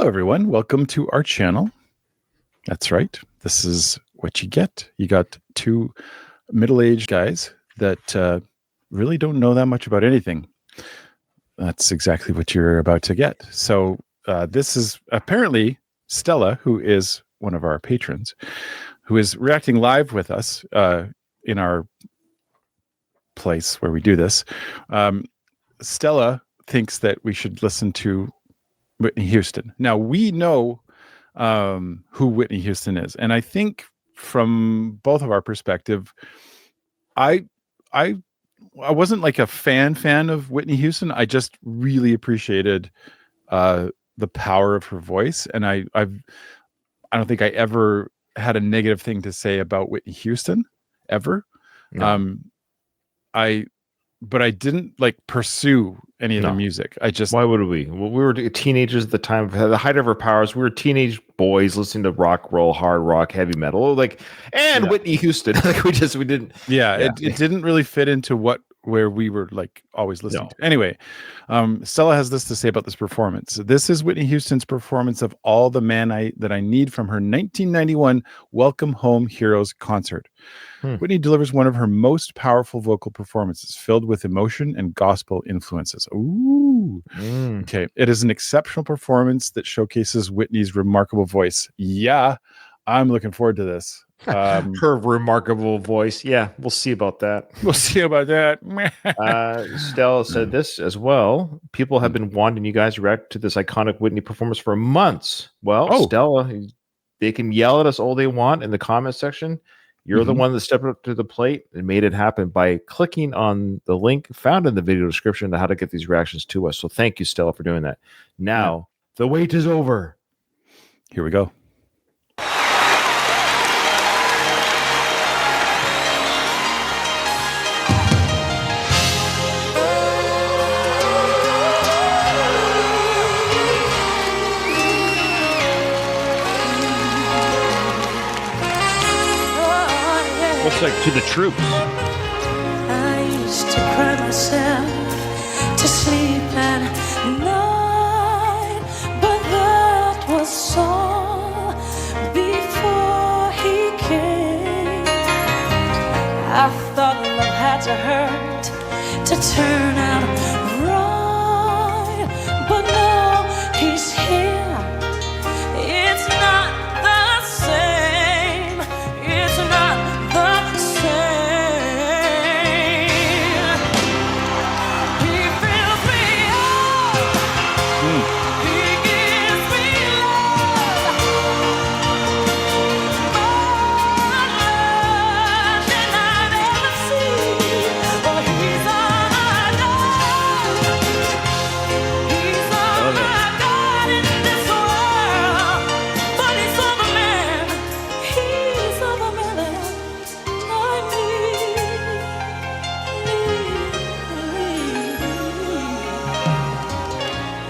everyone. Welcome to our channel. That's right. This is what you get. You got two middle-aged guys that really don't know that much about anything. That's exactly what you're about to get. So this is apparently Stella, who is one of our patrons, who is reacting live with us in our place where we do this. Stella thinks that we should listen to Whitney Houston. Now we know who Whitney Houston is, and I think from both of our perspective, I wasn't like a fan of Whitney Houston. I just really appreciated the power of her voice, and I don't think I ever had a negative thing to say about Whitney Houston ever. No. But I didn't like pursue any of the music. Why would we? Well, we were teenagers at the time. At the height of our powers, we were teenage boys listening to rock, roll, hard rock, heavy metal, Whitney Houston. we didn't. Yeah, it didn't really fit into where we were like always listening to. Anyway, Stella has this to say about this performance. This is Whitney Houston's performance of All the Man That I Need from her 1991 Welcome Home Heroes concert. Whitney delivers one of her most powerful vocal performances, filled with emotion and gospel influences. Ooh. Okay. It is an exceptional performance that showcases Whitney's remarkable voice. Yeah, I'm looking forward to this. Her remarkable voice. Yeah, we'll see about that. We'll see about that. Stella said this as well. People have been wanting you guys to react to this iconic Whitney performance for months. Well, Stella, they can yell at us all they want in the comment section. You're the one that stepped up to the plate and made it happen by clicking on the link found in the video description to how to get these reactions to us. So thank you, Stella, for doing that. Now, the wait is over. Here we go. Looks like To the Troops. I used to cry myself to sleep at night, but that was all before he came. I thought love had to hurt to turn out right, but now he's here. It's not the same. It's not the same. He fills me up. He gives me love. More love than I've ever seen. Oh, he's all I know. He's all I got in this world. But he's all the man. He's all the man I need.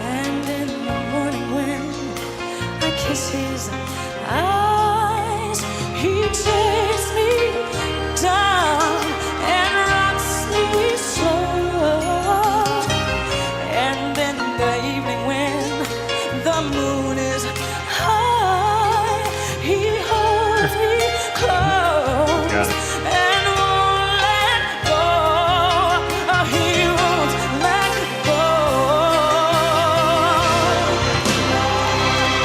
And in the morning when I kiss his eyes, he takes me down and rocks me slow. And in the evening when the moon is high, he holds me close. Got it. And won't let go. He won't let go.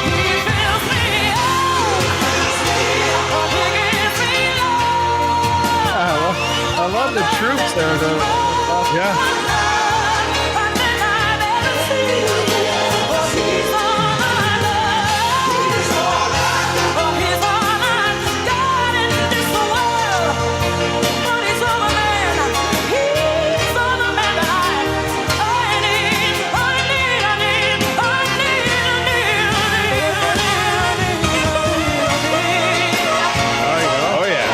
He fills me up. He gives me love. I love the troops there. Yeah. More than I've ever seen. Oh, he's all I love. He's all I got in this world. But he's all the man. He's all the man that I need. I need. Oh, yeah.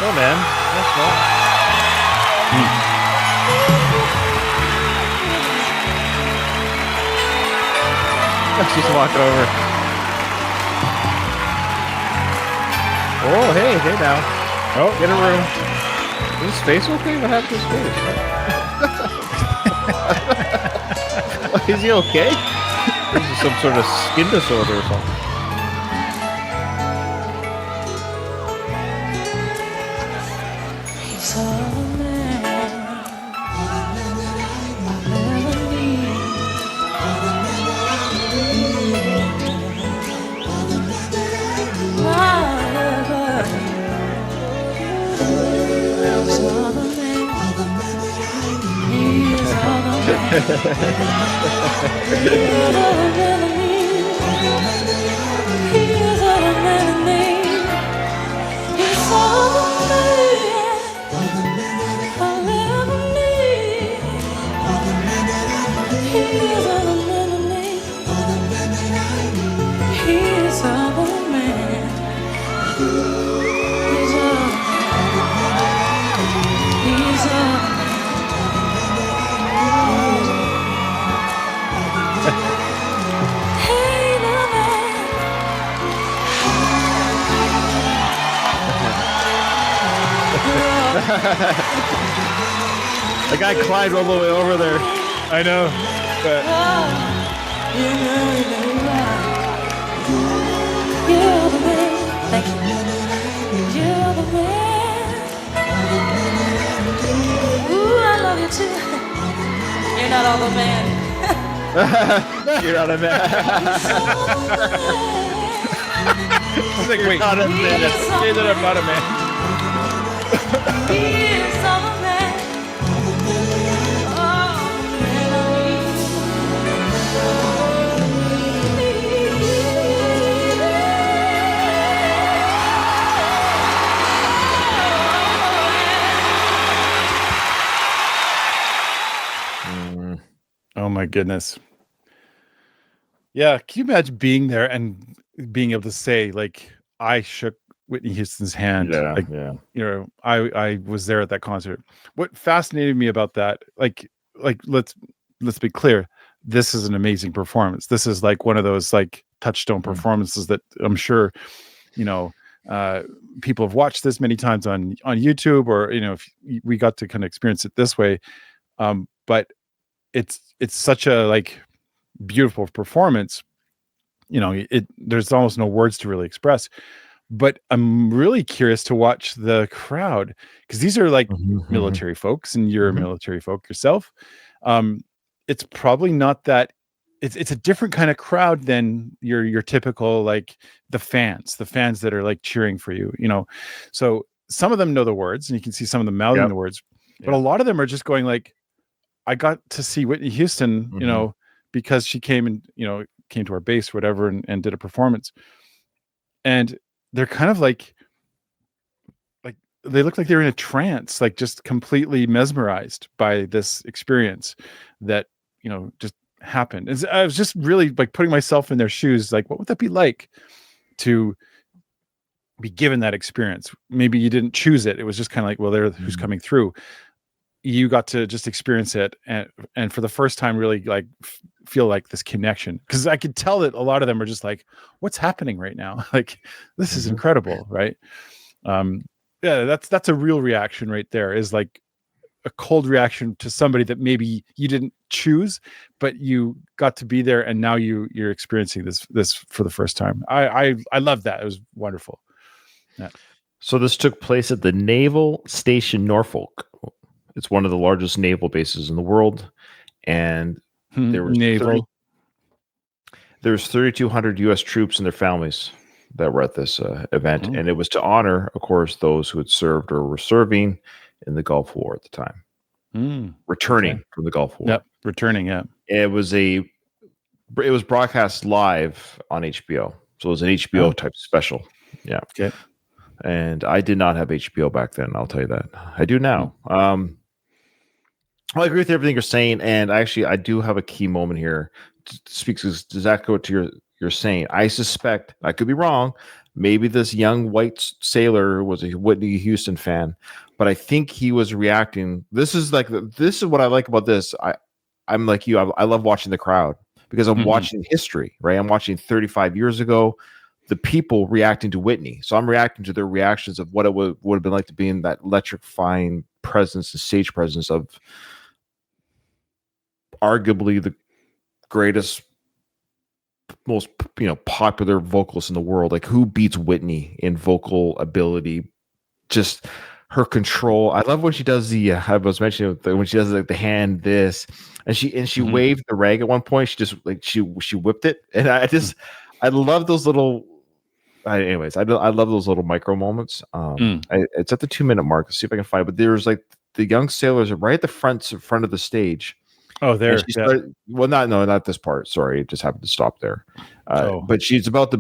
Oh man, that's She's walking over. Oh, hey now. Oh, get a room. Is his face okay? What happened to his face? Is he okay? This is some sort of skin disorder or something. He's all the man I'll ever need. He's all the man. He's all the man. He's all the man I need. He's all the man I need. He's all the man I'll ever need. He's all the man I need. He's all the man. He's all. He's all. Hey, little man. The guy climbed all the way over there. I know. But You're the man. Thank you. You're the man. Ooh, I love you too. You're not all the man. You're not a man. it's like, wait, Not a man. say that I'm not a man. He is all the man. Oh, man, Oh my goodness. Yeah, can you imagine being there and being able to say, like, I shook Whitney Houston's hand. Yeah, Like, yeah. you know, I was there at that concert. What fascinated me about that, like let's be clear, this is an amazing performance. This is like one of those like touchstone performances that I'm sure, you know, people have watched this many times on YouTube, or, you know, if we got to kind of experience it this way. But it's such a like beautiful performance. You know, there's almost no words to really express. But I'm really curious to watch the crowd, because these are like military folks, and you're a military folk yourself. It's probably not that. It's a different kind of crowd than your typical, like the fans that are like cheering for you. You know, so some of them know the words, and you can see some of them mouthing the words, but a lot of them are just going like, I got to see Whitney Houston, you know, because she came and, you know, came to our base or whatever, and did a performance. And they're kind of like they look like they're in a trance, like just completely mesmerized by this experience that, you know, just happened. And I was just really like putting myself in their shoes, like, what would that be like to be given that experience? Maybe you didn't choose it. It was just kind of like, well, there who's coming through. You got to just experience it, and for the first time really like feel like this connection, because I could tell that a lot of them are just like, what's happening right now? Like, this is incredible, right? Yeah, that's a real reaction right there, is like a cold reaction to somebody that maybe you didn't choose, but you got to be there, and now you're experiencing this for the first time. I love that. It was wonderful. Yeah. So this took place at the Naval Station Norfolk. It's one of the largest naval bases in the world, and there was naval. There was 3,200 U.S. troops and their families that were at this event, and it was to honor, of course, those who had served or were serving in the Gulf War at the time, returning from the Gulf War. Yep, returning. Yeah, it was broadcast live on HBO, so it was an HBO type special. Yeah. Okay. And I did not have HBO back then. I'll tell you that. I do now. I agree with everything you're saying, and actually, I do have a key moment here to speak. Does that go to your saying? I suspect, I could be wrong, maybe this young white sailor was a Whitney Houston fan, but I think he was reacting. This is what I like about this. I'm like you. I love watching the crowd because I'm watching history, right? I'm watching 35 years ago, the people reacting to Whitney. So I'm reacting to their reactions of what it would have been like to be in that electrifying presence, the stage presence of arguably the greatest, most popular vocalist in the world. Like, who beats Whitney in vocal ability? Just her control. I love when she does the I was mentioning when she does like the hand this, and she waved the rag at one point. She just she whipped it, and I love those little. Anyways, I love those little micro moments. It's at the 2-minute mark. Let's see if I can find it. But there's like the young sailors are right at the front of the stage. Oh, there. Not this part. Sorry, it just happened to stop there. But she's about the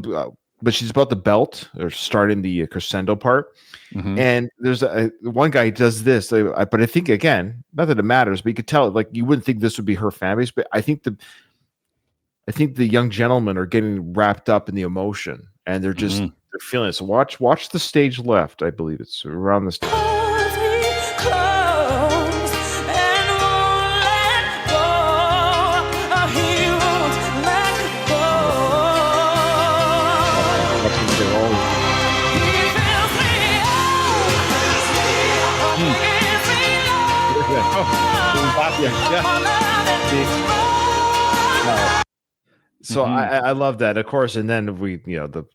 belt or starting the crescendo part. And there's one guy who does this, but I think, again, not that it matters, but you could tell, like, you wouldn't think this would be her fan base, but I think the young gentlemen are getting wrapped up in the emotion, and they're just they're feeling it. So watch the stage left. I believe it's around this. Holds me close and won't let go. Oh, he won't let go. He fills me up. He gives me love. So I love that, of course, and then we, the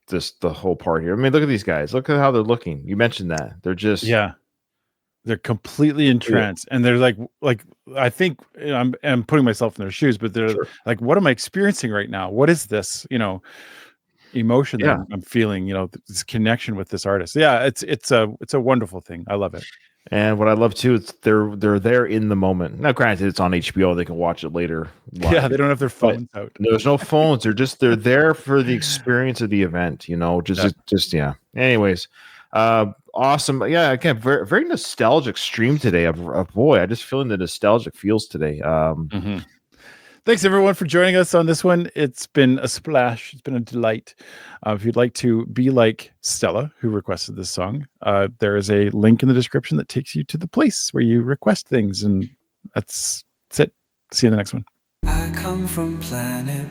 whole part here. I mean, look at these guys. Look at how they're looking. You mentioned that they're just they're completely in trance, and they're like I think I'm putting myself in their shoes, but they're like, what am I experiencing right now? What is this? Emotion that I'm feeling. This connection with this artist. Yeah, it's a wonderful thing. I love it. And what I love too is they're there in the moment. Now, granted, it's on HBO; they can watch it later. Live. Yeah, they don't have their phones out. There's no phones. They're there for the experience of the event. Just yeah. Anyways, awesome. Yeah, again, very very nostalgic stream today. Boy, I just feeling the nostalgic feels today. Thanks everyone for joining us on this one. It's been a splash. It's been a delight. If you'd like to be like Stella, who requested this song, there is a link in the description that takes you to the place where you request things. And that's it. See you in the next one. I come from planet